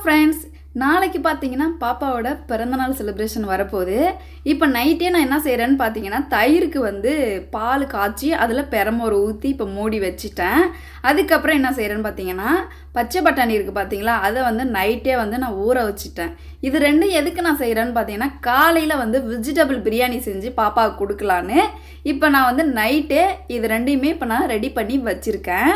Friends, நாளைக்கு பார்த்தீங்கன்னா பாப்பாவோட பிறந்தநாள் செலிப்ரேஷன் வரப்போகுது. இப்போ நைட்டே நான் என்ன செய்கிறேன்னு பார்த்தீங்கன்னா, தயிருக்கு வந்து பால் காய்ச்சி அதில் பெரமோர் ஊற்றி இப்போ மூடி வச்சுட்டேன். அதுக்கப்புறம் என்ன செய்கிறேன்னு பார்த்தீங்கன்னா, பச்சை பட்டாணி இருக்குது பார்த்தீங்களா, அதை வந்து நைட்டே வந்து நான் ஊற வச்சுட்டேன். இது ரெண்டும் எதுக்கு நான் செய்கிறேன்னு பார்த்தீங்கன்னா, காலையில் வந்து வெஜிடபிள் பிரியாணி செஞ்சு பாப்பாவுக்கு கொடுக்கலான்னு இப்போ நான் வந்து நைட்டே இது ரெண்டையுமே இப்போ நான் ரெடி பண்ணி வச்சுருக்கேன்.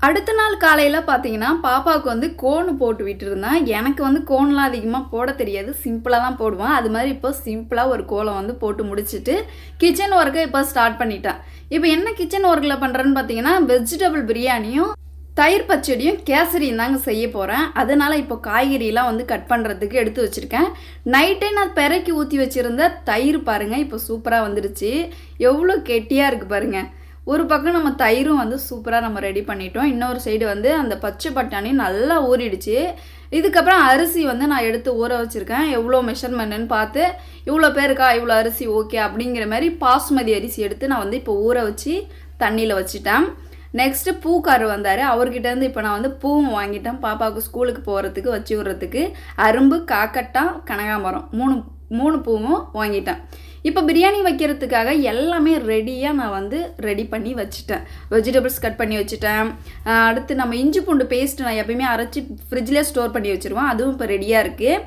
அடுத்த நாள் காலையில் பார்த்தீங்கன்னா பாப்பாவுக்கு வந்து கோன் போட்டு விட்டுருந்தேன். எனக்கு வந்து கோன்லாம் அதிகமாக போட தெரியாது, சிம்பிளாக தான் போடுவேன். அது மாதிரி இப்போ சிம்பிளாக ஒரு கோலம் வந்து போட்டு முடிச்சுட்டு கிச்சன் ஒர்க்கை இப்போ ஸ்டார்ட் பண்ணிட்டேன். இப்போ என்ன கிச்சன் ஒர்க்கில் பண்ணுறேன்னு பார்த்தீங்கன்னா, வெஜிடபிள் பிரியாணியும் தயிர் பச்சடியும் கேசரியும் தாங்க செய்ய போகிறேன். அதனால் இப்போ காய்கறியெலாம் வந்து கட் பண்ணுறதுக்கு எடுத்து வச்சுருக்கேன். நைட்டே நான் பெரக்கி ஊற்றி வச்சுருந்த தயிர் பாருங்கள், இப்போ சூப்பராக வந்துடுச்சு. எவ்வளோ கெட்டியாக இருக்குது பாருங்கள். ஒரு பக்கம் நம்ம தயிரும் வந்து சூப்பராக நம்ம ரெடி பண்ணிட்டோம். இன்னொரு சைடு வந்து அந்த பச்சை பட்டாணி நல்லா ஊறிடுச்சு. இதுக்கப்புறம் அரிசி வந்து நான் எடுத்து ஊற வச்சுருக்கேன். எவ்வளோ மெஷர்மெண்ட்டுன்னு பார்த்து, இவ்வளோ பேருக்கா இவ்வளோ அரிசி ஓகே அப்படிங்கிற மாதிரி பாசுமதி அரிசி எடுத்து நான் வந்து இப்போ ஊற வச்சு தண்ணியில் வச்சுட்டேன். நெக்ஸ்ட்டு பூக்கார் வந்தார். அவர்கிட்டேருந்து இப்போ நான் வந்து பூவும் வாங்கிட்டேன். பாப்பாவுக்கு ஸ்கூலுக்கு போகிறதுக்கு வச்சு விட்றதுக்கு அரும்பு, காக்கட்டான், கனகாம்பரம் மூணு பூவும் வாங்கிட்டேன். இப்போ பிரியாணி வைக்கிறதுக்காக எல்லாமே ரெடியாக நான் வந்து ரெடி பண்ணி வச்சுட்டேன். வெஜிடபிள்ஸ் கட் பண்ணி வச்சுட்டேன். அடுத்து நம்ம இஞ்சி பூண்டு பேஸ்ட் நான் எப்பயுமே அரைச்சி ஃப்ரிட்ஜில் ஸ்டோர் பண்ணி வச்சுருவேன். அதுவும் இப்போ ரெடியாக இருக்குது.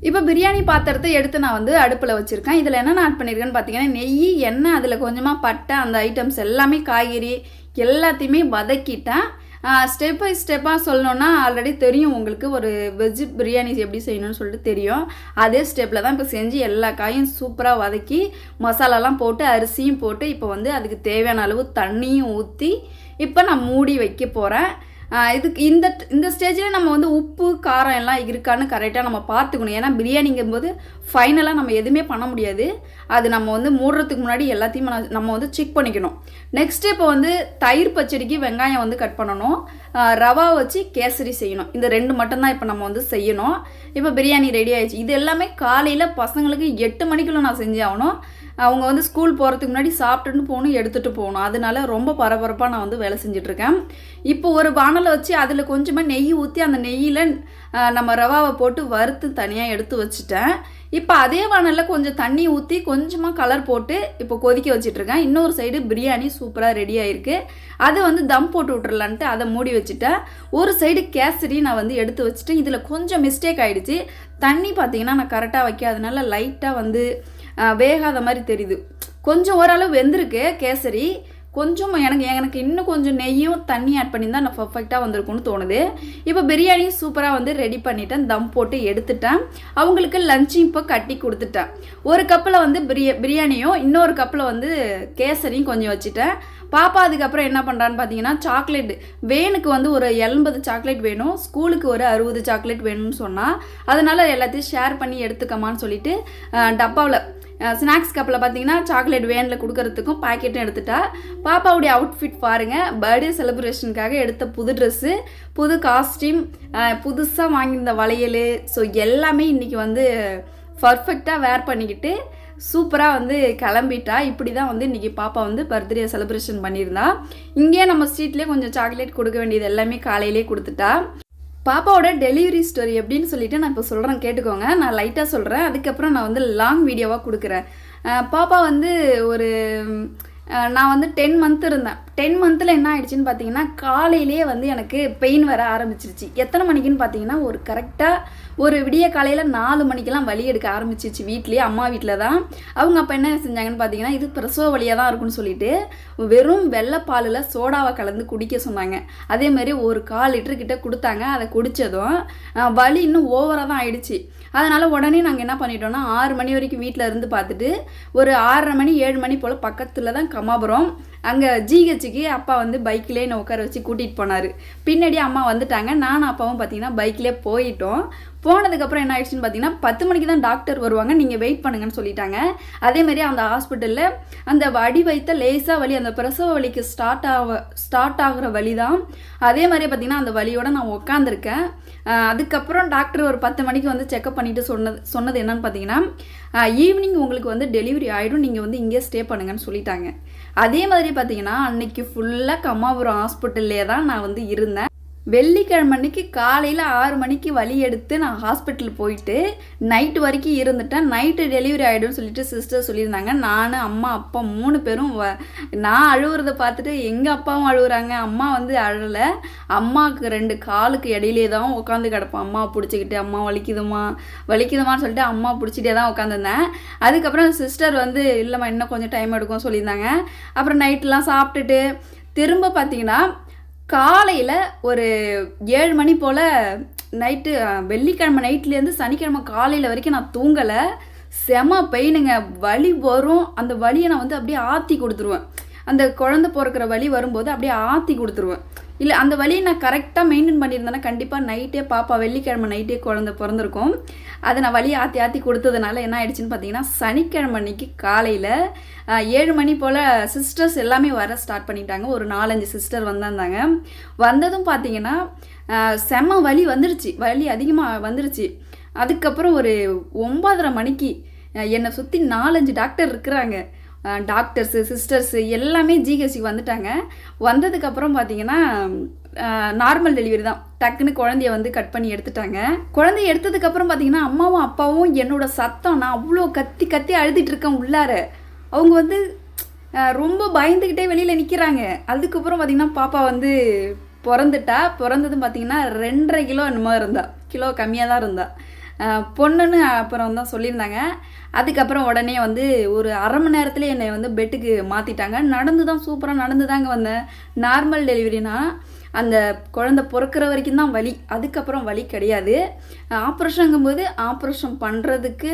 இப்போ பிரியாணி பாத்திரத்தை எடுத்து நான் வந்து அடுப்பில் வச்சுருக்கேன். இதில் என்னென்ன ஆட் பண்ணியிருக்கேன்னு பார்த்தீங்கன்னா, நெய், எண்ணெய், அதில் கொஞ்சமாக பட்டை, அந்த ஐட்டம்ஸ் எல்லாமே காய்கறி எல்லாத்தையுமே வதக்கிட்டேன். ஸ்டெப் பை ஸ்டெப்பாக சொல்லணுன்னா ஆல்ரெடி தெரியும் உங்களுக்கு, ஒரு வெஜ் பிரியாணி எப்படி செய்யணும்னு சொல்லிட்டு தெரியும். அதே ஸ்டெப்பில் தான் இப்போ செஞ்சு எல்லா காயும் சூப்பராக வதக்கி மசாலாலாம் போட்டு அரிசியும் போட்டு இப்போ வந்து அதுக்கு தேவையான அளவு தண்ணியும் ஊற்றி இப்போ நான் மூடி வைக்க போகிறேன். இதுக்கு இந்த ஸ்டேஜில் நம்ம வந்து உப்பு காரம் எல்லாம் இருக்கான்னு கரெக்டாக நம்ம பார்த்துக்கணும். ஏன்னா பிரியாணிங்கும்போது ஃபைனலாக நம்ம எதுவுமே பண்ண முடியாது. அது நம்ம வந்து மூடுறதுக்கு முன்னாடி எல்லாத்தையும் நம்ம வந்து செக் பண்ணிக்கணும். நெக்ஸ்ட்டு இப்போ வந்து தயிர் பச்சடிக்கு வெங்காயம் வந்து கட் பண்ணணும். ரவா வச்சு கேசரி செய்யணும். இந்த ரெண்டு மட்டும்தான் இப்போ நம்ம வந்து செய்யணும். இப்போ பிரியாணி ரெடி ஆயிடுச்சு. இது எல்லாமே காலையில் பசங்களுக்கு 8 மணிக்குள்ளே நான் செஞ்சு ஆகணும். அவங்க வந்து ஸ்கூல் போகிறதுக்கு முன்னாடி சாப்பிட்டுட்டு போகணும், எடுத்துகிட்டு போகணும். அதனால ரொம்ப பரபரப்பாக நான் வந்து வேலை செஞ்சிட்ருக்கேன். இப்போ ஒரு வானலை வச்சு அதில் கொஞ்சமாக நெய் ஊற்றி அந்த நெய்யில் நம்ம ரவாவை போட்டு வறுத்து தனியாக எடுத்து வச்சுட்டேன். இப்போ அதே வானலில் கொஞ்சம் தண்ணி ஊற்றி கொஞ்சமாக கலர் போட்டு இப்போ கொதிக்க வச்சிட்ருக்கேன். இன்னொரு சைடு பிரியாணி சூப்பராக ரெடி ஆகிருக்கு. அதை வந்து தம் போட்டு விட்றலான்ட்டு அதை மூடி வச்சுட்டேன். ஒரு சைடு கேசரி நான் வந்து எடுத்து வச்சுட்டேன். இதில் கொஞ்சம் மிஸ்டேக் ஆகிடுச்சு. தண்ணி பார்த்தீங்கன்னா நான் கரெக்டாக வைக்காதனால லைட்டாக வந்து வேகாத மாதிரி தெரியுது. கொஞ்சம் ஓரளவு வெந்திருக்கு கேசரி. கொஞ்சம் எனக்கு இன்னும் கொஞ்சம் நெய்யும் தண்ணி ஆட் பண்ணியிருந்தா நான் பர்ஃபெக்டாக வந்திருக்கும்னு தோணுது. இப்போ பிரியாணியும் சூப்பராக வந்து ரெடி பண்ணிட்டேன். தம் போட்டு எடுத்துட்டேன். அவங்களுக்கு லஞ்சும் இப்போ கட்டி கொடுத்துட்டேன். ஒரு கப்பில் வந்து பிரியாணியும் இன்னொரு கப்பில் வந்து கேசரியும் கொஞ்சம் வச்சுட்டேன். பாப்பா அதுக்கப்புறம் என்ன பண்ணுறான்னு பார்த்தீங்கன்னா, சாக்லேட் வேனுக்கு வந்து ஒரு 80 சாக்லேட் வேணும், ஸ்கூலுக்கு ஒரு 60 சாக்லேட் வேணும்னு சொன்னால், அதனால் எல்லாத்தையும் ஷேர் பண்ணி எடுத்துக்கமான்னு சொல்லிட்டு டப்பாவில் ஸ்நாக்ஸ் கப்பில் பார்த்தீங்கன்னா சாக்லேட் வேனில் கொடுக்கறதுக்கும் பாக்கெட்டும் எடுத்துட்டா. பாப்பாவுடைய அவுட்ஃபிட் பாருங்கள், பர்த்டே செலிப்ரேஷனுக்காக எடுத்த புது ட்ரெஸ்ஸு, புது காஸ்டியூம், புதுசாக வாங்கியிருந்த வளையல், ஸோ எல்லாமே இன்றைக்கி வந்து பர்ஃபெக்டாக வேர் பண்ணிக்கிட்டு சூப்பராக வந்து கிளம்பிட்டா. இப்படி தான் வந்து இன்றைக்கி பாப்பா வந்து பர்த்டே செலிப்ரேஷன் பண்ணியிருந்தா. இங்கேயே நம்ம ஸ்ட்ரீட்லேயே கொஞ்சம் சாக்லேட் கொடுக்க வேண்டியது எல்லாமே காலையிலே கொடுத்துட்டா. பாப்பாவோட டெலிவரி ஸ்டோரி எப்படின்னு சொல்லிட்டு நான் இப்போ சொல்கிறேன், கேட்டுக்கோங்க. நான் லைட்டாக சொல்கிறேன், அதுக்கப்புறம் நான் வந்து லாங் வீடியோவாக கொடுக்குறேன். பாப்பா வந்து நான் வந்து 10 மந்த் இருந்தேன். 10 மந்தில் என்ன ஆயிடுச்சுன்னு பார்த்தீங்கன்னா, காலையிலேயே வந்து எனக்கு பெயின் வர ஆரம்பிச்சிருச்சு. எத்தனை மணிக்குன்னு பார்த்தீங்கன்னா, ஒரு கரெக்டாக ஒரு விடிய காலையில் 4 மணிக்கெல்லாம் வலி எடுக்க ஆரம்பிச்சிருச்சு. வீட்லேயே, அம்மா வீட்டில் தான். அவங்க அப்போ என்ன செஞ்சாங்கன்னு பார்த்தீங்கன்னா, இது பிரசவ வலியாக தான் இருக்குன்னு சொல்லிட்டு வெறும் வெள்ளைப்பாலில் சோடாவை கலந்து குடிக்க சொன்னாங்க. அதேமாதிரி ஒரு 1/4 லிட்டரு கிட்ட கொடுத்தாங்க. அதை குடித்ததும் வலி இன்னும் ஓவராக தான் ஆயிடுச்சு. அதனால் உடனே நாங்கள் என்ன பண்ணிட்டோம்னா, 6 மணி வரைக்கும் வீட்டில் இருந்து பார்த்துட்டு ஒரு 6:30 மணி 7 மணி போல் பக்கத்தில் தான் கமாபுரம், அங்கே ஜிஹெச்சுக்கு அப்பா வந்து பைக்கிலே என்னை உட்கார வச்சு கூட்டிகிட்டு போனார். பின்னாடி அம்மா வந்துட்டாங்க. நானும் அப்பாவும் பார்த்தீங்கன்னா பைக்கிலே போயிட்டோம். போனதுக்கப்புறம் என்ன ஆயிடுச்சுன்னு பார்த்தீங்கன்னா, 10 மணிக்கு தான் டாக்டர் வருவாங்க, நீங்கள் வெயிட் பண்ணுங்கன்னு சொல்லிட்டாங்க. அதேமாதிரி அந்த ஹாஸ்பிட்டலில் அந்த அடி வைத்த லேசாக வலி, அந்த பிரசவ வலிக்கு ஸ்டார்ட் ஆகிற வலி தான். அதே மாதிரி பார்த்தீங்கன்னா அந்த வலியோடு நான் உட்காந்துருக்கேன். அதுக்கப்புறம் டாக்டர் ஒரு 10 மணிக்கு வந்து செக்அப் பண்ணிவிட்டு சொன்னது என்னன்னு பார்த்தீங்கன்னா, ஈவினிங் உங்களுக்கு வந்து டெலிவரி ஆகிடும், நீங்கள் வந்து இங்கே ஸ்டே பண்ணுங்கன்னு சொல்லிட்டாங்க. அதே மாதிரி பார்த்தீங்கன்னா அன்னைக்கு ஃபுல்லாக கம்மாபுரம் ஹாஸ்பிட்டல்லே தான் நான் வந்து இருந்தேன். வெள்ளிக்கிழமை அன்னைக்கு காலையில் 6 மணிக்கு வலி எடுத்து நான் ஹாஸ்பிட்டல் போயிட்டு நைட்டு வரைக்கும் இருந்துட்டேன். நைட்டு டெலிவரி ஆகிடும்னு சொல்லிட்டு சிஸ்டர் சொல்லியிருந்தாங்க. நான், அம்மா, அப்பா 3 பேரும் நான் அழுவுறதை பார்த்துட்டு எங்கள் அப்பாவும் அழுகுறாங்க. அம்மா வந்து அழலை. அம்மாவுக்கு 2 காலுக்கு இடையிலே தான் உட்காந்து கிடப்பேன். அம்மா பிடிச்சிக்கிட்டு, அம்மா வலிக்குதுமான்னு சொல்லிட்டு அம்மா பிடிச்சிட்டே தான் உட்காந்துருந்தேன். அதுக்கப்புறம் சிஸ்டர் வந்து இல்லைம்மா இன்னும் கொஞ்சம் டைம் எடுக்கும் சொல்லியிருந்தாங்க. அப்புறம் நைட்டெலாம் சாப்பிட்டுட்டு திரும்ப பார்த்தீங்கன்னா காலையில் ஒரு 7 மணி போல் நைட்டு வெள்ளிக்கிழமை நைட்லேருந்து சனிக்கிழமை காலையில் வரைக்கும் நான் தூங்கலை. செம பெயினுங்க. வலி வரும். அந்த வலியை நான் வந்து அப்படியே ஆற்றி கொடுத்துருவேன். அந்த குழந்தை பிறக்கிற வலி வரும்போது அப்படியே ஆற்றி கொடுத்துருவேன். இல்லை அந்த வலியை நான் கரெக்டாக மெயின்டைன் பண்ணியிருந்தேன்னா கண்டிப்பாக நைட்டே பாப்பா வெள்ளிக்கிழமை நைட்டே குழந்தை பிறந்திருக்கும். அதை நான் வலியை ஆற்றி கொடுத்ததுனால என்ன ஆயிடுச்சுன்னு பார்த்தீங்கன்னா சனிக்கிழமை அன்னைக்கு காலையில் 7 மணி போல் சிஸ்டர்ஸ் எல்லாமே வர ஸ்டார்ட் பண்ணிட்டாங்க. ஒரு 4-5 சிஸ்டர் வந்திருந்தாங்க. வந்ததும் பார்த்தீங்கன்னா செம்ம வலி வந்துருச்சு. வலி அதிகமாக வந்துருச்சு. அதுக்கப்புறம் ஒரு 9:30 மணிக்கு என்னை சுற்றி 4-5 டாக்டர் இருக்கிறாங்க. டாக்டர்ஸு சிஸ்டர்ஸு எல்லாமே ஜிஹெச்சுக்கு வந்துட்டாங்க. வந்ததுக்கப்புறம் பார்த்தீங்கன்னா நார்மல் டெலிவரி தான். டக்குன்னு குழந்தைய வந்து கட் பண்ணி எடுத்துட்டாங்க. குழந்தைய எடுத்ததுக்கப்புறம் பார்த்தீங்கன்னா அம்மாவும் அப்பாவும் என்னோட சத்தம் நான் அவ்வளோ கத்தி கத்தி அழுதுட்டு இருக்கேன் உள்ளார. அவங்க வந்து ரொம்ப பயந்துக்கிட்டே வெளியில் நிற்கிறாங்க. அதுக்கப்புறம் பார்த்திங்கன்னா பாப்பா வந்து பிறந்ததும் பார்த்திங்கன்னா 2.5 கிலோ என்னமோ இருந்தா. கிலோ கம்மியாக தான் இருந்தா. பொண்ணுன்னு அப்புறம் தான் சொல்லியிருந்தாங்க. அதுக்கப்புறம் உடனே வந்து ஒரு அரை மணி நேரத்தில் என்னை வந்து பெட்டுக்கு மாற்றிட்டாங்க. சூப்பராக நடந்து தாங்க வந்தேன். நார்மல் டெலிவரினா அந்த குழந்தை பிறக்கிற வரைக்கும் தான் வலி. அதுக்கப்புறம் வலி கிடையாது. ஆப்ரேஷனுங்கும்போது ஆப்ரேஷன் பண்ணுறதுக்கு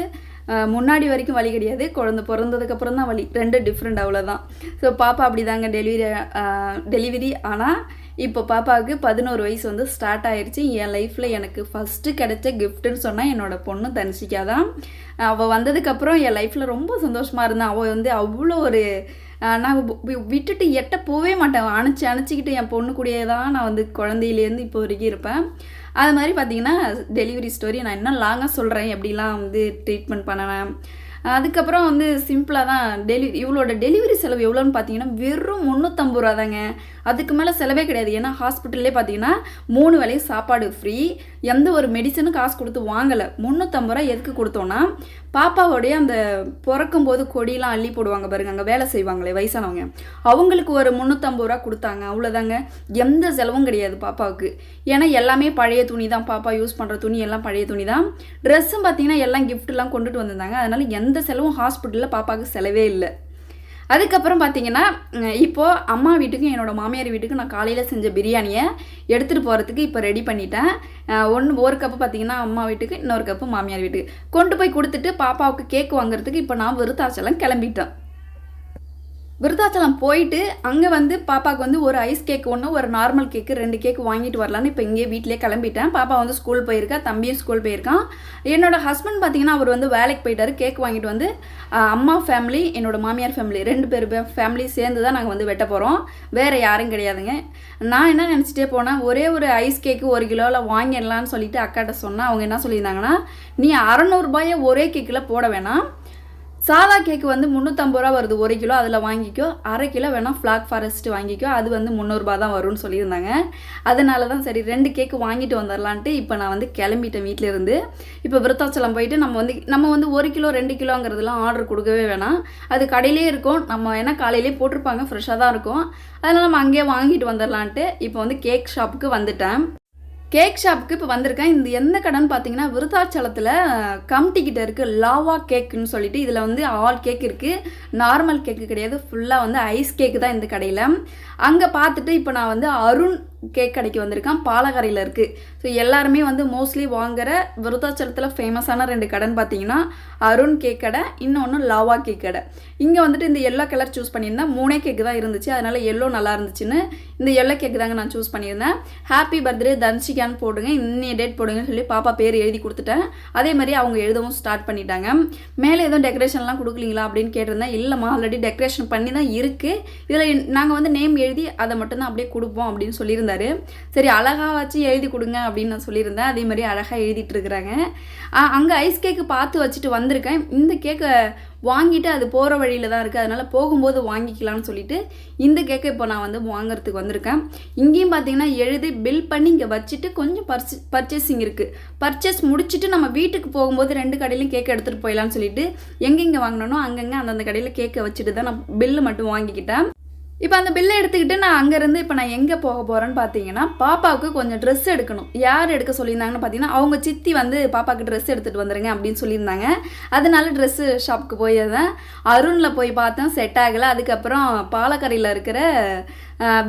முன்னாடி வரைக்கும் வலி கிடையாது. குழந்தை பிறந்ததுக்கப்புறம் தான் வலி. 2 டிஃப்ரெண்ட் அவ்வளோதான். ஸோ பாப்பா அப்படி தாங்க டெலிவரி. ஆனால் இப்போ பாப்பாவுக்கு 11 வயசு வந்து ஸ்டார்ட் ஆயிடுச்சு. என் லைஃப்பில் எனக்கு ஃபஸ்ட்டு கிடைச்ச கிஃப்ட்டுன்னு சொன்னால் என்னோடய பொண்ணு தன்ஷிகா தான். அவள் வந்ததுக்கப்புறம் என் லைஃப்பில் ரொம்ப சந்தோஷமாக இருந்தேன். அவள் வந்து அவ்வளோ ஒரு நான் விட்டுட்டு எட்ட போவே மாட்டேன். அணைச்சிக்கிட்டு என் பொண்ணு கூடயே தான் நான் வந்து குழந்தையிலேருந்து இப்போ வரைக்கும் இருப்பேன். அது மாதிரி பார்த்திங்கன்னா டெலிவரி ஸ்டோரி நான் இன்னும் லாங்காக சொல்கிறேன். எப்படிலாம் வந்து ட்ரீட்மெண்ட் பண்ணினேன். அதுக்கப்புறம் வந்து சிம்பிளாக தான் இவளோட டெலிவரி செலவு எவ்வளோன்னு பார்த்தீங்கன்னா வெறும் 350 ரூபா தாங்க. அதுக்கு மேலே செலவே கிடையாது. ஏன்னா ஹாஸ்பிட்டல்லே பார்த்தீங்கன்னா 3 வேளையும் சாப்பாடு ஃப்ரீ. எந்த ஒரு மெடிசனும் காசு கொடுத்து வாங்கலை. 350 ரூபா எதுக்கு கொடுத்தோன்னா பாப்பாவோடைய அந்த பிறக்கும்போது கொடியெலாம் அள்ளி போடுவாங்க பாருங்க, அங்கே வேலை செய்வாங்களே வயசானவங்க, அவங்களுக்கு ஒரு 350 ரூபா கொடுத்தாங்க. அவ்வளோதாங்க. எந்த செலவும் கிடையாது பாப்பாவுக்கு. ஏன்னா எல்லாமே பழைய துணி தான். பாப்பா யூஸ் பண்ணுற துணி எல்லாம் பழைய துணி தான். ட்ரெஸ்ஸும் பார்த்தீங்கன்னா எல்லாம் கிஃப்ட்லாம் கொண்டுட்டு வந்திருந்தாங்க. அதனால் எந்த செலவும் ஹாஸ்பிட்டலில் பாப்பாவுக்கு செலவே இல்லை. அதுக்கப்புறம் பார்த்தீங்கன்னா இப்போது அம்மா வீட்டுக்கு என்னோடய மாமியார் வீட்டுக்கு நான் காலையில் செஞ்ச பிரியாணியை எடுத்துகிட்டு போகிறதுக்கு இப்போ ரெடி பண்ணிட்டேன். ஒரு கப்பு பார்த்தீங்கன்னா அம்மா வீட்டுக்கு, இன்னொரு கப்பு மாமியார் வீட்டுக்கு கொண்டு போய் கொடுத்துட்டு பாப்பாவுக்கு கேக் வாங்குறதுக்கு இப்போ நான் விருத்தாச்சலம் கிளம்பிட்டேன். விருத்தாச்சலம் போயிட்டு அங்கே வந்து பாப்பாவுக்கு வந்து ஒரு ஐஸ் கேக் ஒன்று, ஒரு நார்மல் கேக்கு, 2 கேக் வாங்கிட்டு வரலான்னு இப்போ இங்கே வீட்டிலே கிளம்பிட்டேன். பாப்பா வந்து ஸ்கூல் போயிருக்கா, தம்பியும் ஸ்கூல் போயிருக்கான். என்னோடய ஹஸ்பண்ட் பார்த்தீங்கன்னா அவர் வந்து வேலைக்கு போயிட்டார். கேக் வாங்கிட்டு வந்து அம்மா ஃபேமிலி, என்னோடய மாமியார் ஃபேமிலி 2 பேர் ஃபேமிலி சேர்ந்து தான் நாங்கள் வந்து வெட்ட போகிறோம். வேறு யாரும் கிடையாதுங்க. நான் என்ன நினச்சிட்டே போனேன், ஒரே ஒரு ஐஸ் கேக்கு 1 கிலோவில் வாங்கிடலான்னு சொல்லிட்டு அக்காட்ட சொன்னேன். அவங்க என்ன சொல்லியிருந்தாங்கன்னா, நீ 600 ரூபாயை ஒரே கேக்கில் போட வேணாம், சாதா கேக்கு வந்து 350 ரூபா வருது 1 கிலோ, அதில் வாங்கிக்கோ. 1/2 கிலோ வேணால் ஃப்ளாக் ஃபாரஸ்ட் வாங்கிக்கோ, அது வந்து 300 ரூபா தான் வரும்னு சொல்லியிருந்தாங்க. அதனால தான் சரி 2 கேக்கு வாங்கிட்டு வந்துடலான்ட்டு இப்போ நான் வந்து கிளம்பிட்டேன் வீட்டிலேருந்து. இப்போ விருத்தாச்சலம் போயிட்டு நம்ம வந்து 1 கிலோ 2 கிலோங்கிறதுலாம் ஆர்டர் கொடுக்கவே வேணாம். அது கடையிலே இருக்கும். நம்ம ஏன்னா காலையிலே போட்டிருப்பாங்க, ஃப்ரெஷ்ஷாக தான் இருக்கும். அதனால் நம்ம அங்கேயே வாங்கிட்டு வந்துடலான்ட்டு இப்போ வந்து கேக் ஷாப்புக்கு வந்துட்டேன். கேக் ஷாப்புக்கு இப்போ வந்திருக்கேன். இந்த எந்த கடைன்னு பார்த்தீங்கன்னா விருத்தாச்சலத்தில் கம்டிக்கிட்ட இருக்குது, லாவா கேக்குன்னு சொல்லிட்டு. இதில் வந்து ஆல் கேக் இருக்குது, நார்மல் கேக்கு கிடையாது, ஃபுல்லாக வந்து ஐஸ் கேக்கு தான் இந்த கடையில். அங்கே பார்த்துட்டு இப்போ நான் வந்து அருண் கேக் கடைக்கு வந்திருக்கேன். பாலக்கரையில் இருக்குது. ஸோ எல்லாருமே வந்து மோஸ்ட்லி வாங்குகிற விருத்தாச்சலத்தில் ஃபேமஸான 2 கடைன்னு பார்த்தீங்கன்னா அருண் கேக் கடை, இன்னொன்று லாவா கேக் கடை. இங்கே வந்துட்டு இந்த எல்லோ கலர் சூஸ் பண்ணியிருந்தேன். 3 கேக்கு தான் இருந்துச்சு, அதனால் எல்லோ நல்லா இருந்துச்சுன்னு இந்த எல்லோ கேக்கு தாங்க நான் சூஸ் பண்ணியிருந்தேன். ஹாப்பி பர்த்டே தன்ஷிகான்னு போடுங்க, இன்னைய டேட் போடுங்கன்னு சொல்லி பாப்பா பேர் எழுதி கொடுத்துட்டேன். அதே மாதிரி அவங்க எழுதவும் ஸ்டார்ட் பண்ணிட்டாங்க. மேலே எதுவும் டெக்கரேஷன்லாம் கொடுக்கலீங்களா அப்படின்னு கேட்டிருந்தேன். இல்லைம்மா ஆல்ரெடி டெக்கரேஷன் பண்ணி தான் இருக்குது, இதில் நாங்கள் வந்து நேம் எழுதி அதை மட்டும்தான் அப்படியே கொடுப்போம் அப்படின்னு சொல்லியிருந்தாரு. சரி அழகாக வச்சு எழுதி கொடுங்க அப்படின்னு நான் சொல்லியிருந்தேன். அதே மாதிரி அழகாக எழுதிட்டு இருக்கிறாங்க. அங்கே ஐஸ் கேக்கு பார்த்து வச்சுட்டு வந்திருக்கேன். இந்த கேக்கை வாங்கிட்டு அது போகிற வழியில் தான் இருக்குது, அதனால் போகும்போது வாங்கிக்கலாம்னு சொல்லிட்டு இந்த கேக்கை இப்போ நான் வந்து வாங்குறதுக்கு வந்திருக்கேன். இங்கேயும் பார்த்தீங்கன்னா எழுதி பில் பண்ணி இங்கே வச்சுட்டு கொஞ்சம் பர்ச்சேசிங் இருக்குது. பர்ச்சேஸ் முடிச்சுட்டு நம்ம வீட்டுக்கு போகும்போது 2 கடையிலையும் கேக் எடுத்துகிட்டு போயிடலான்னு சொல்லிட்டு எங்கெங்கே வாங்கினோ அங்கங்கே அந்தந்த கடையில் கேக்கை வச்சுட்டு தான் நான் பில்லு மட்டும் வாங்கிக்கிட்டேன். இப்போ அந்த பில்லை எடுத்துக்கிட்டு நான் அங்கேருந்து இப்போ நான் எங்கே போக போகிறேன்னு பார்த்தீங்கன்னா, பாப்பாவுக்கு கொஞ்சம் ட்ரெஸ் எடுக்கணும். யார் எடுக்க சொல்லியிருந்தாங்கன்னு பார்த்தீங்கன்னா, அவங்க சித்தி வந்து பாப்பாவுக்கு ட்ரெஸ் எடுத்துகிட்டு வந்துடுங்க அப்படின்னு சொல்லியிருந்தாங்க. அதனால ட்ரெஸ்ஸு ஷாப்புக்கு போயிருந்தேன். அருணில் போய் பார்த்தேன், செட் ஆகலை. அதுக்கப்புறம் பாலக்கரையில் இருக்கிற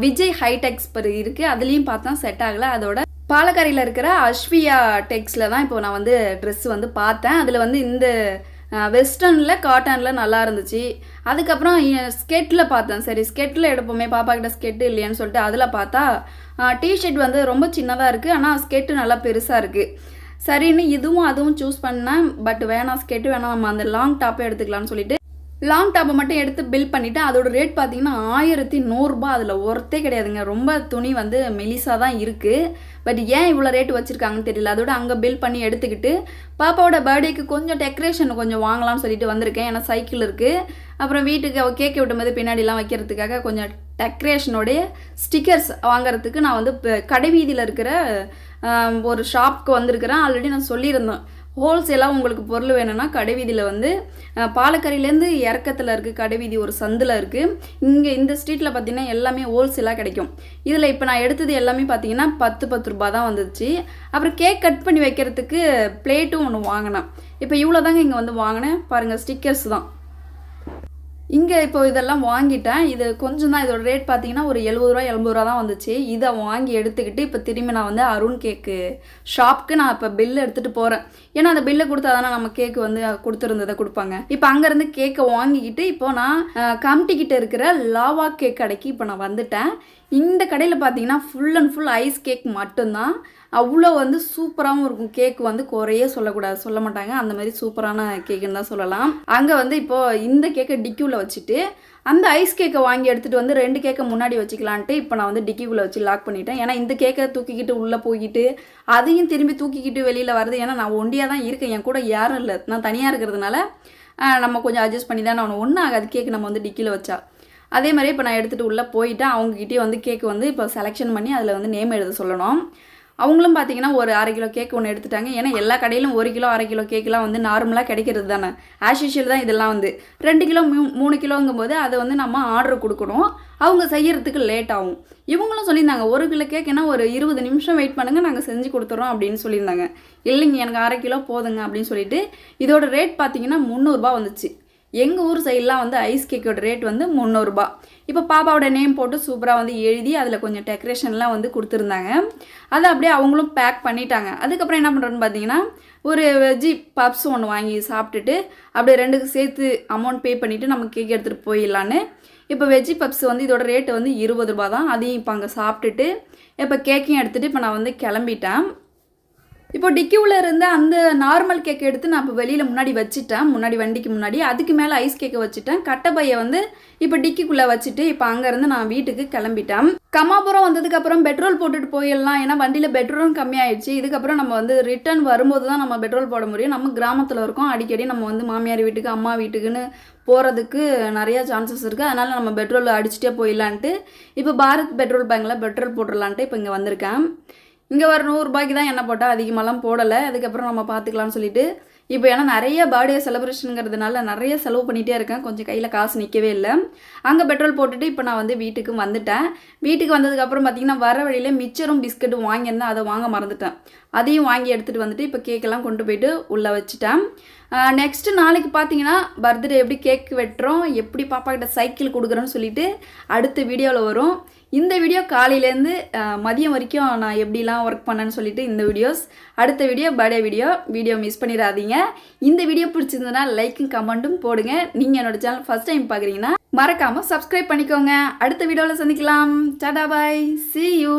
விஜய் ஹைடெக்ஸ் இருக்குது, அதுலேயும் பார்த்தேன், செட் ஆகலை. அதோட பாலக்கரையில் இருக்கிற அஸ்வியா டெக்ஸில் தான் இப்போ நான் வந்து ட்ரெஸ் வந்து பார்த்தேன். அதில் வந்து இந்த வெஸ்டர்னில் காட்டனில் நல்லா இருந்துச்சு. அதுக்கப்புறம் ஸ்கெட்டில் பார்த்தேன். சரி ஸ்கெட்டில் எடுப்போமே, பாப்பா கிட்ட ஸ்கெட்டு இல்லையான்னு சொல்லிட்டு அதில் பார்த்தா டிஷர்ட் வந்து ரொம்ப சின்னதாக இருக்குது, ஆனால் ஸ்கெட்டு நல்லா பெருசாக இருக்குது. சரின்னு இதுவும் அதுவும் சூஸ் பண்ணேன். பட் வேணாம், ஸ்கெட்டு வேணாம், நம்ம அந்த லாங் டாப்பே எடுத்துக்கலாம்னு சொல்லிட்டு லாங் டாப்பை மட்டும் எடுத்து பில் பண்ணிவிட்டு அதோட ரேட் பார்த்தீங்கன்னா 1100 அதில் ஒர்த்தே கிடையாதுங்க. ரொம்ப துணி வந்து மெலிசாக தான் இருக்குது. பட் ஏன் இவ்வளோ ரேட்டு வச்சுருக்காங்கன்னு தெரியல. அதோட அங்கே பில் பண்ணி எடுத்துக்கிட்டு பாப்பாவோட பர்த்டேக்கு கொஞ்சம் டெக்கரேஷன் கொஞ்சம் வாங்கலாம்னு சொல்லிட்டு வந்திருக்கேன். ஏன்னா சைக்கிள் இருக்குது. அப்புறம் வீட்டுக்கு அவள் கேக்கை விட்டும்போது பின்னாடிலாம் வைக்கிறதுக்காக கொஞ்சம் டெக்கரேஷனோடைய ஸ்டிக்கர்ஸ் வாங்குறதுக்கு நான் வந்து கடைவீதியில் இருக்கிற ஒரு ஷாப்புக்கு வந்திருக்கிறேன். ஆல்ரெடி நான் சொல்லியிருந்தேன், ஹோல்சேலாக உங்களுக்கு பொருள் வேணும்னா கடைவீதியில் வந்து பாலக்கரையிலேருந்து இறக்கத்தில் இருக்குது கடைவீதி, ஒரு சந்தில் இருக்குது. இங்கே இந்த ஸ்ட்ரீட்டில் பார்த்தீங்கன்னா எல்லாமே ஹோல்சேலாக கிடைக்கும். இதில் இப்போ நான் எடுத்தது எல்லாமே பார்த்தீங்கன்னா 10 ரூபா தான் வந்துச்சு. அப்புறம் கேக் கட் பண்ணி வைக்கிறதுக்கு பிளேட்டும் ஒன்று வாங்கினேன். இப்போ இவ்வளோ தாங்க இங்கே வந்து வாங்கினேன். பாருங்கள், ஸ்டிக்கர்ஸ் தான் இங்கே இப்போ இதெல்லாம் வாங்கிட்டேன். இது கொஞ்சம் தான், இதோட ரேட் பார்த்தீங்கன்னா ஒரு 70 ரூபா தான் வந்துச்சு. இதை வாங்கி எடுத்துக்கிட்டு இப்போ திரும்பி நான் வந்து அருண் கேக்கு ஷாப்புக்கு நான் இப்போ பில்லு எடுத்துகிட்டு போகிறேன். ஏன்னா அந்த பில்லை கொடுத்தா தானே நம்ம கேக்கு வந்து கொடுத்துருந்ததை கொடுப்பாங்க. இப்போ அங்கேருந்து கேக்கை வாங்கிக்கிட்டு இப்போ நான் கம்டிக்கிட்ட இருக்கிற லாவா கேக் கடைக்கு இப்போ நான் வந்துட்டேன். இந்த கடையில் பார்த்தீங்கன்னா full and full ice cake மட்டும்தான். அவ்வளோ வந்து சூப்பராகவும் இருக்கும். கேக்கு வந்து குறையே சொல்ல மாட்டாங்க, அந்த மாதிரி சூப்பரான கேக்குன்னு தான் சொல்லலாம். அங்கே வந்து இப்போது இந்த கேக்கை டிக்கியூவில் வச்சுட்டு அந்த ஐஸ் கேக்கை வாங்கி எடுத்துகிட்டு வந்து 2 கேக்கை முன்னாடி வச்சுக்கலான்ட்டு இப்போ நான் வந்து டிக்கிக்குள்ளே வச்சு லாக் பண்ணிட்டேன். ஏன்னா இந்த கேக்கை தூக்கிக்கிட்டு உள்ளே போய்கிட்டு அதையும் திரும்பி தூக்கிக்கிட்டு வெளியில் வருது. ஏன்னா நான் ஒண்டியாக தான் இருக்கேன், என் கூட யாரும் இல்லை, நான் தனியாக இருக்கிறதுனால நம்ம கொஞ்சம் அட்ஜஸ்ட் பண்ணி தான் நான் ஒன்றும் ஆகாது கேக்கு நம்ம வந்து டிக்கியில் வச்சா. அதே மாதிரி இப்போ நான் எடுத்துகிட்டு உள்ளே போயிட்டேன். அவங்ககிட்டயே வந்து கேக்கு வந்து இப்போ செலெக்ஷன் பண்ணி அதில் வந்து நேம் எழுத சொல்லணும். அவங்களும் பார்த்தீங்கன்னா ஒரு 1/2 கிலோ கேக் ஒன்று எடுத்துட்டாங்க. ஏன்னா எல்லா கடையிலும் 1 கிலோ 1/2 கிலோ கேக்கெலாம் வந்து நார்மலாக கிடைக்கிறது தானே, ஆஸ் யூஷுவல் தான் இதெல்லாம் வந்து 2 கிலோ 3 கிலோங்கும்போது அதை வந்து நம்ம ஆர்டர் கொடுக்கணும். அவங்க செய்யறதுக்கு லேட் ஆகும். இவங்களும் சொல்லியிருந்தாங்க 1 கிலோ கேக்குன்னா ஒரு 20 நிமிஷம் வெயிட் பண்ணுங்கள், நாங்கள் செஞ்சு கொடுத்துறோம் அப்படின்னு சொல்லியிருந்தாங்க. இல்லைங்க எனக்கு 1/2 கிலோ போதுங்க அப்படின்னு சொல்லிட்டு இதோட ரேட் பார்த்தீங்கன்னா 300 ரூபா வந்துச்சு. எங்கள் ஊர் சைட்லாம் வந்து ஐஸ் கேக்கோட ரேட் வந்து 300 ரூபா. இப்போ பாப்பாவோட நேம் போட்டு சூப்பராக வந்து எழுதி அதில் கொஞ்சம் டெக்கரேஷன்லாம் வந்து கொடுத்துருந்தாங்க. அதை அப்படியே அவங்களும் பேக் பண்ணிட்டாங்க. அதுக்கப்புறம் என்ன பண்ணுறோன்னு பார்த்தீங்கன்னா ஒரு வெஜ்ஜி பப்ஸ் ஒன்று வாங்கி சாப்பிட்டுட்டு அப்படியே 2க்கு சேர்த்து அமௌண்ட் பே பண்ணிவிட்டு நம்ம கேக் எடுத்துகிட்டு போயிடலான்னு. இப்போ வெஜ்ஜி பப்ஸ் வந்து இதோட ரேட்டு வந்து 20 ரூபா தான். அதையும் இப்போ அங்கே சாப்பிட்டுட்டு இப்போ கேக்கையும் எடுத்துகிட்டு இப்போ நான் வந்து கிளம்பிட்டேன். இப்போ டிக்கியூவில் இருந்த அந்த நார்மல் கேக் எடுத்து நான் இப்போ வெளியில் முன்னாடி வச்சுட்டேன், முன்னாடி வண்டிக்கு முன்னாடி. அதுக்கு மேலே ஐஸ் கேக்கை வச்சுட்டேன். கட்டைப்பையை வந்து இப்போ டிக்கிக்குள்ளே வச்சுட்டு இப்போ அங்கேருந்து நான் வீட்டுக்கு கிளம்பிட்டேன். கம்மாபுரம் வந்ததுக்கப்புறம் பெட்ரோல் போட்டுட்டு போயிடலாம், ஏன்னா வண்டியில் பெட்ரோலும் கம்மியாயிடுச்சு. இதுக்கப்புறம் நம்ம வந்து ரிட்டர்ன் வரும்போது தான் நம்ம பெட்ரோல் போட முடியும். நம்ம கிராமத்தில் இருக்கோம், அடிக்கடி நம்ம வந்து மாமியார் வீட்டுக்கு அம்மா வீட்டுக்குன்னு போகிறதுக்கு நிறையா சான்சஸ் இருக்குது. அதனால் நம்ம பெட்ரோல் அடிச்சுட்டே போயிடலான்ட்டு இப்போ பாரத் பெட்ரோல் பங்கில் பெட்ரோல் போட்டுடலான்ட்டு இப்போ இங்கே வந்திருக்கேன். இங்கே ஒரு 100 ரூபாய்க்கு தான் எண்ணெய் போட்டால் அதிகமாகலாம் போடலை. அதுக்கப்புறம் நம்ம பார்த்துக்கலாம்னு சொல்லிட்டு இப்போ ஏன்னா நிறைய பர்த்டே செலிப்ரேஷனுங்கிறதுனால நிறைய செலவு பண்ணிகிட்டே இருக்கேன், கொஞ்சம் கையில் காசு நிற்கவே இல்லை. அங்கே பெட்ரோல் போட்டுட்டு இப்போ நான் வந்து வீட்டுக்கு வந்துட்டேன். வீட்டுக்கு வந்ததுக்கப்புறம் பார்த்தீங்கன்னா வர வழியில் மிச்சரும் பிஸ்கட்டும் வாங்கியிருந்தேன், அதை வாங்க மறந்துட்டேன். அதையும் வாங்கி எடுத்துகிட்டு வந்துட்டு இப்போ கேக்கெல்லாம் கொண்டு போயிட்டு உள்ளே வச்சுட்டேன். நெக்ஸ்ட்டு நாளைக்கு பார்த்தீங்கன்னா பர்த்டே எப்படி கேக் வெட்டுறோம், எப்படி பாப்பா கிட்ட சைக்கிள் கொடுக்குறோன்னு சொல்லிட்டு அடுத்த வீடியோவில் வரும். இந்த வீடியோ காலையிலேருந்து மதியம் வரைக்கும் நான் எப்படிலாம் ஒர்க் பண்ணேன்னு சொல்லிட்டு இந்த வீடியோஸ். அடுத்த வீடியோ பர்த்டே வீடியோ மிஸ் பண்ணிடாதீங்க. இந்த வீடியோ பிடிச்சிருந்ததுன்னா லைக்கும் கமெண்ட்டும் போடுங்க. நீங்கள் என்னோட சேனல் ஃபர்ஸ்ட் டைம் பார்க்குறீங்கன்னா மறக்காமல் சப்ஸ்கிரைப் பண்ணிக்கோங்க. அடுத்த வீடியோவில் சந்திக்கலாம். டாடா பாய், see you.